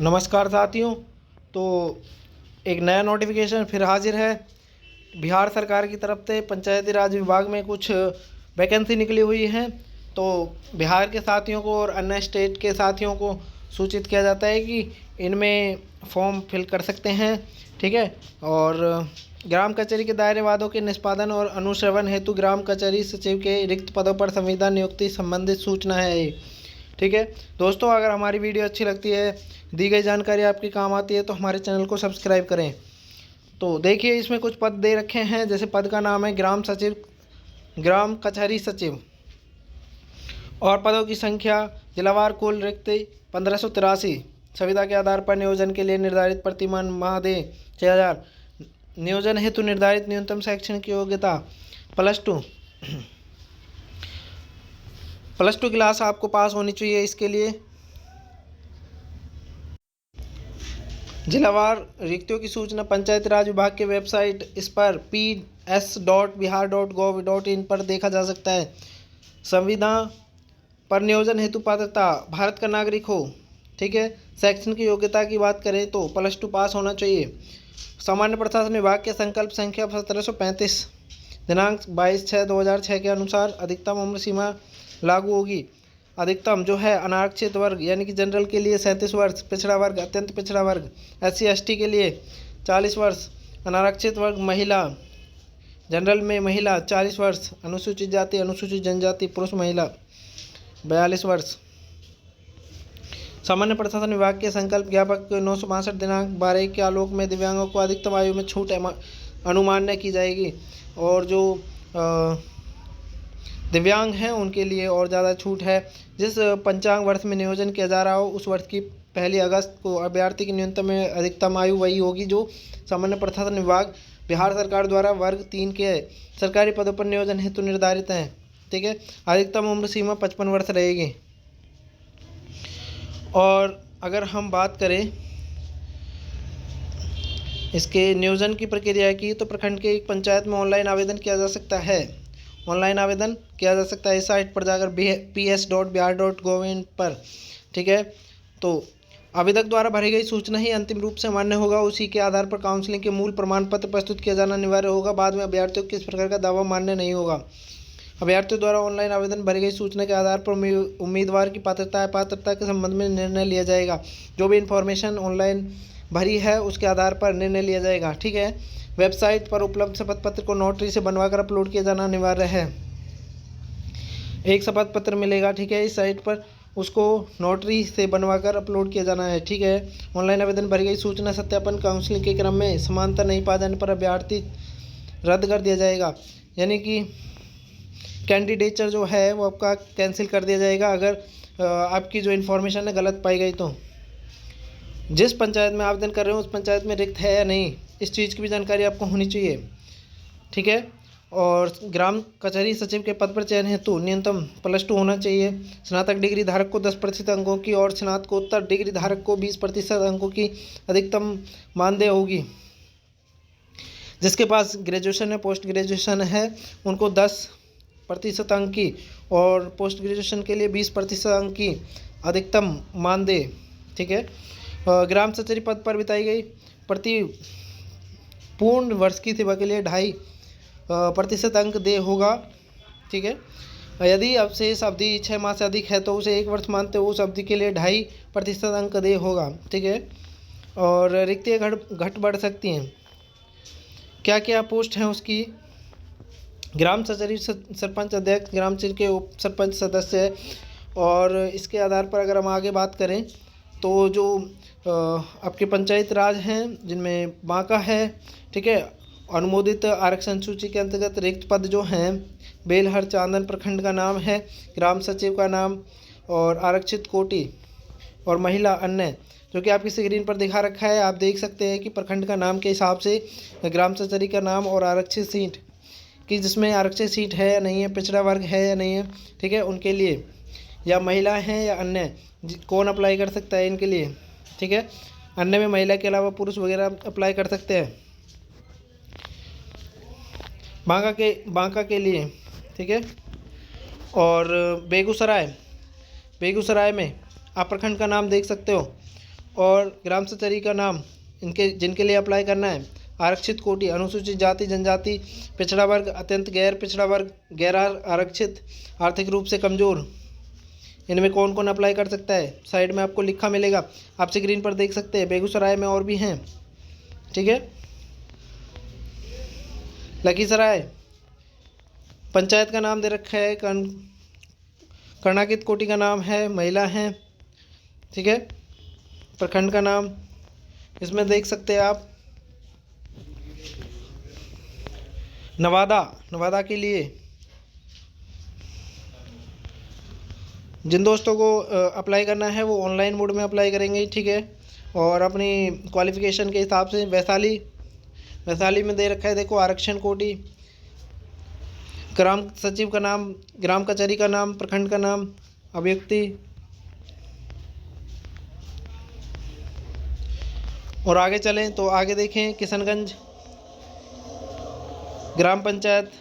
नमस्कार साथियों। तो एक नया नोटिफिकेशन फिर हाजिर है। बिहार सरकार की तरफ से पंचायती राज विभाग में कुछ वैकेंसी निकली हुई हैं। तो बिहार के साथियों को और अन्य स्टेट के साथियों को सूचित किया जाता है कि इनमें फॉर्म फिल कर सकते हैं। ठीक है। और ग्राम कचहरी के दायरे वादों के निष्पादन और अनुश्रवण हेतु ग्राम कचहरी सचिव के रिक्त पदों पर संविदा नियुक्ति संबंधित सूचना है ये। ठीक है दोस्तों, अगर हमारी वीडियो अच्छी लगती है, दी गई जानकारी आपके काम आती है, तो हमारे चैनल को सब्सक्राइब करें। तो देखिए, इसमें कुछ पद दे रखे हैं। जैसे पद का नाम है ग्राम सचिव, ग्राम कचहरी सचिव, और पदों की संख्या जिलावार कुल रिक्त 1583। संविदा के आधार पर नियोजन के लिए निर्धारित प्रतिमान माहदेय 6000। नियोजन हेतु निर्धारित न्यूनतम शैक्षणिक योग्यता प्लस टू क्लास आपको पास होनी चाहिए। इसके लिए जिलावार रिक्तियों की सूचना पंचायती राज विभाग के वेबसाइट इस पर ps.bihar.gov.in पर देखा जा सकता है। संविदा पर नियोजन हेतु पात्रता भारत का नागरिक हो। ठीक है। शैक्षणिक योग्यता की बात करें तो +2 पास होना चाहिए। सामान्य प्रशासन विभाग के संकल्प संख्या 1735 दिनांक 22/6/2006 के अनुसार अधिकतम उम्र सीमा लागू होगी। अधिकतम जो है अनारक्षित वर्ग यानी कि जनरल के लिए 37 वर्ष, पिछड़ा वर्ग, अत्यंत पिछड़ा वर्ग, SC/ST के लिए 40 वर्ष, अनारक्षित वर्ग महिला, जनरल में महिला 40 वर्ष, अनुसूचित जाति, अनुसूचित जनजाति, पुरुष महिला 42 वर्ष। सामान्य प्रशासन विभाग के संकल्प ज्ञापक 962 दिनांक 12 के आलोक में दिव्यांगों को अधिकतम आयु में छूट अनुमान्य की जाएगी। और जो दिव्यांग हैं उनके लिए और ज़्यादा छूट है। जिस पंचांग वर्ष में नियोजन किया जा रहा हो उस वर्ष की 1 अगस्त को अभ्यर्थी की न्यूनतम में अधिकतम आयु वही होगी जो सामान्य प्रशासन विभाग बिहार सरकार द्वारा वर्ग 3 के सरकारी पदों पर नियोजन हेतु निर्धारित हैं। ठीक है। अधिकतम उम्र सीमा 55 वर्ष रहेगी। और अगर हम बात करें इसके नियोजन की प्रक्रिया की, तो प्रखंड के एक पंचायत में ऑनलाइन आवेदन किया जा सकता है। ऑनलाइन आवेदन किया जा सकता है इस साइट पर जाकर ps.bihar.gov.in पर। ठीक है। तो आवेदक द्वारा भरी गई सूचना ही अंतिम रूप से मान्य होगा। उसी के आधार पर काउंसलिंग के मूल प्रमाण पत्र प्रस्तुत किया जाना अनिवार्य होगा। बाद में अभ्यर्थियों को किस प्रकार का दावा मान्य नहीं होगा। अभ्यर्थियों द्वारा ऑनलाइन आवेदन भरी गई सूचना के आधार पर उम्मीदवार की पात्रता के संबंध में निर्णय लिया जाएगा। जो भी इंफॉर्मेशन ऑनलाइन भरी है उसके आधार पर निर्णय लिया जाएगा। ठीक है। वेबसाइट पर उपलब्ध शपथ पत्र को नोटरी से बनवाकर अपलोड किया जाना अनिवार्य है। एक शपथ पत्र मिलेगा। ठीक है। इस साइट पर उसको नोटरी से बनवाकर अपलोड किया जाना है। ठीक है। ऑनलाइन आवेदन भरी गई सूचना सत्यापन काउंसलिंग के क्रम में समानता नहीं पाए जाने पर अभ्यर्थी रद्द कर दिया जाएगा। यानी कि कैंडिडेचर जो है वो आपका कैंसिल कर दिया जाएगा अगर आपकी जो इन्फॉर्मेशन है गलत पाई गई तो। जिस पंचायत में आवेदन कर रहे हो उस पंचायत में रिक्त है या नहीं, इस चीज़ की भी जानकारी आपको होनी चाहिए। ठीक है। और ग्राम कचहरी सचिव के पद पर चयन हेतु न्यूनतम +2 होना चाहिए। स्नातक डिग्री धारक को 10% अंकों की और स्नातकोत्तर डिग्री धारक को 20% अंकों की अधिकतम मानदेय होगी। जिसके पास ग्रेजुएशन है, पोस्ट ग्रेजुएशन है, उनको 10% अंक की और पोस्ट ग्रेजुएशन के लिए 20% अंक की अधिकतम मानदेय। ठीक है। ग्राम कचहरी पद पर बिताई गई प्रति पूर्ण वर्ष की सेवा के लिए 2.5% अंक देय होगा। ठीक है। यदि अवशेष अवधि 6 माह से अधिक है तो उसे 1 वर्ष मानते हुए उस अवधि के लिए 2.5% अंक देय होगा। ठीक है। और रिक्तियाँ घट बढ़ सकती हैं। क्या क्या पोस्ट हैं उसकी? ग्राम कचहरी सरपंच अध्यक्ष, ग्राम कचहरी के उप सरपंच सदस्य। और इसके आधार पर अगर हम आगे बात करें तो जो आपके पंचायत राज हैं जिनमें बांका है। ठीक है। अनुमोदित आरक्षण सूची के अंतर्गत रिक्त पद जो हैं बेलहर चांदन प्रखंड का नाम है, ग्राम सचिव का नाम, और आरक्षित कोटि और महिला अन्य जो कि आपकी स्क्रीन पर दिखा रखा है। आप देख सकते हैं कि प्रखंड का नाम के हिसाब से ग्राम कचहरी का नाम और आरक्षित सीट कि जिसमें आरक्षित सीट है या नहीं है, पिछड़ा वर्ग है या नहीं है। ठीक है। उनके लिए या महिला हैं या अन्य कौन अप्लाई कर सकता है इनके लिए। ठीक है। अन्य में महिला के अलावा पुरुष वगैरह अप्लाई कर सकते हैं बांका के लिए। ठीक है। और बेगूसराय में आप प्रखंड का नाम देख सकते हो। और ग्राम सचरी का नाम इनके जिनके लिए अप्लाई करना है। आरक्षित कोटि, अनुसूचित जाति जनजाति, पिछड़ा वर्ग, अत्यंत गैर पिछड़ा वर्ग, गैर आरक्षित, आर्थिक रूप से कमज़ोर, इनमें कौन कौन अप्लाई कर सकता है। साइड में आपको लिखा मिलेगा, आप स्क्रीन पर देख सकते हैं। बेगूसराय में और भी हैं, ठीक है। लखीसराय पंचायत का नाम दे रखा है, कर्णाकित कोटि का नाम है, महिला हैं, ठीक है। प्रखंड का नाम इसमें देख सकते हैं आप। नवादा के लिए जिन दोस्तों को अप्लाई करना है वो ऑनलाइन मोड में अप्लाई करेंगे, ठीक है। और अपनी क्वालिफ़िकेशन के हिसाब से वैशाली में दे रखा है, देखो आरक्षण कोटि। ग्राम सचिव का नाम, ग्राम कचहरी का नाम, प्रखंड का नाम, अभियुक्ति। और आगे चलें तो आगे देखें, किशनगंज ग्राम पंचायत,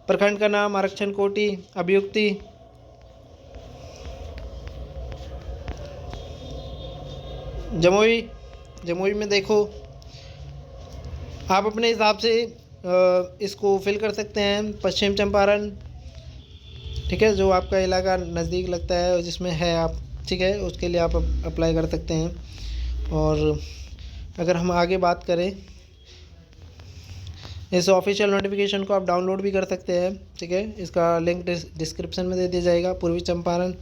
प्रखंड का नाम, आरक्षण कोटि, अभियुक्ति। जमुई में देखो, आप अपने हिसाब से इसको फिल कर सकते हैं। पश्चिम चंपारण, ठीक है, जो आपका इलाका नज़दीक लगता है जिसमें है आप, ठीक है, उसके लिए आप अप्लाई कर सकते हैं। और अगर हम आगे बात करें, इस ऑफिशियल नोटिफिकेशन को आप डाउनलोड भी कर सकते हैं, ठीक है। इसका लिंक डिस्क्रिप्शन में दे दिया जाएगा। पूर्वी चंपारण,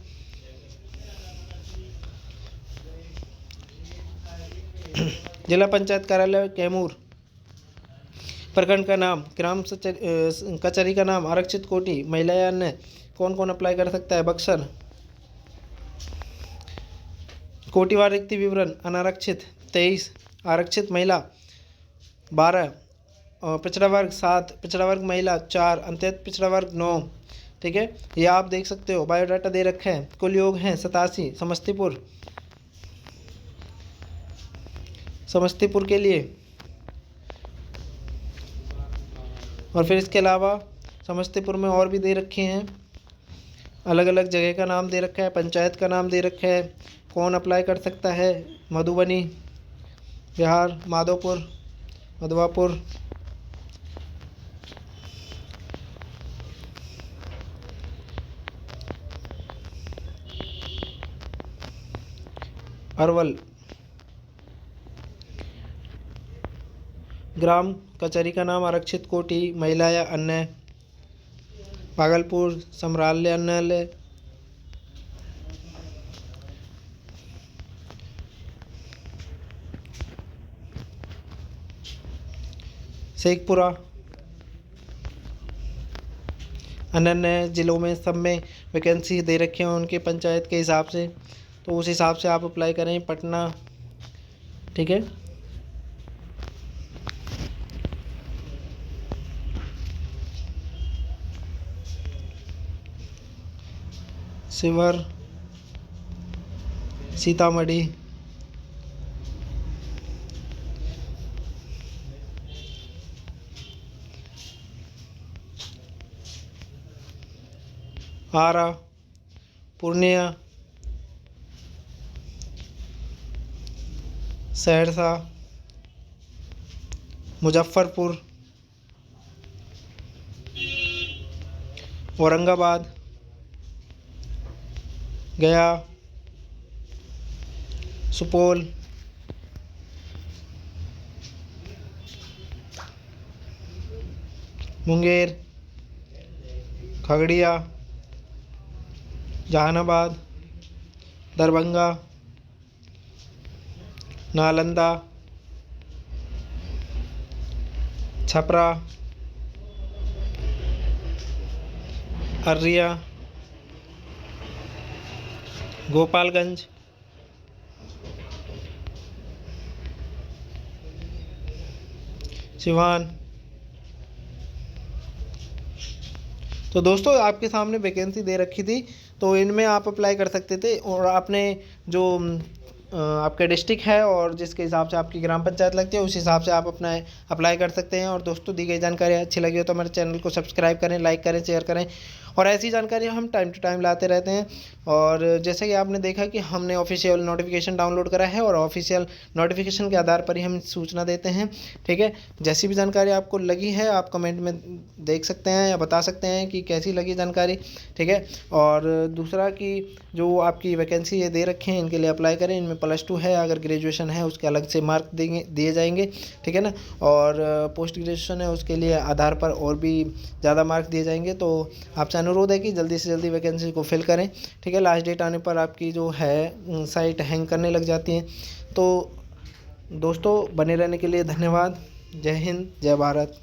जिला पंचायत कार्यालय कैमूर, प्रखंड का नाम, ग्राम कचहरी का नाम, आरक्षित कोटि, महिला या अन्य, कौन कौन अप्लाई कर सकता है। बक्सर कोटिवार रिक्ति विवरण, अनारक्षित 23, आरक्षित महिला 12, पिछड़ा वर्ग 7, पिछड़ा वर्ग महिला 4, अत्यंत पिछड़ा वर्ग 9, ठीक है। ये आप देख सकते हो, बायोडाटा दे रखे हैं। कुल योग हैं 87। समस्तीपुर के लिए, और फिर इसके अलावा समस्तीपुर में और भी दे रखे हैं, अलग अलग जगह का नाम दे रखा है, पंचायत का नाम दे रखा है, कौन अप्लाई कर सकता है। मधुबनी बिहार, मधवापुर, अरवल, ग्राम कचहरी का नाम, आरक्षित कोटि, महिला या अन्य, भागलपुर समरालयान्यालय, शेखपुरा। अन्य ज़िलों में सब में वैकेंसी दे रखे हैं उनके पंचायत के हिसाब से, तो उस हिसाब से आप अप्लाई करें। पटना, ठीक है। शिवहर, सीतामढ़ी, आरा, पूर्णिया, सहरसा, मुजफ्फरपुर, औरंगाबाद, गया, सुपौल, मुंगेर, खगड़िया, जहानाबाद, दरभंगा, नालंदा, छपरा, अररिया, गोपालगंज, सिवान। तो दोस्तों आपके सामने वैकेंसी दे रखी थी, तो इनमें आप अप्लाई कर सकते थे। और आपने जो आपका डिस्ट्रिक्ट है और जिसके हिसाब से आपकी ग्राम पंचायत लगती है उस हिसाब से आप अपना अप्लाई कर सकते हैं। और दोस्तों दी गई जानकारी अच्छी लगी हो तो हमारे चैनल को सब्सक्राइब करें, लाइक करें, शेयर करें और ऐसी जानकारी हम टाइम टू टाइम लाते रहते हैं। और जैसे कि आपने देखा कि हमने ऑफिशियल नोटिफिकेशन डाउनलोड करा है और ऑफिशियल नोटिफिकेशन के आधार पर ही हम सूचना देते हैं। ठीक है, जैसी भी जानकारी आपको लगी है आप कमेंट में देख सकते हैं या बता सकते हैं कि कैसी लगी जानकारी। ठीक है, और दूसरा कि जो आपकी वैकेंसी ये दे रखे हैं इनके लिए अप्लाई करें। इनमें +2 है, अगर ग्रेजुएशन है उसके अलग से मार्क दिए जाएंगे। ठीक है ना, और पोस्ट ग्रेजुएशन है उसके लिए आधार पर और भी ज़्यादा मार्क्स दिए जाएंगे। तो आपसे अनुरोध है कि जल्दी से जल्दी वैकेंसी को फिल करें। ठीक है, लास्ट डेट आने पर आपकी जो है साइट हैंग करने लग जाती है। तो दोस्तों बने रहने के लिए धन्यवाद। जय हिंद, जय भारत।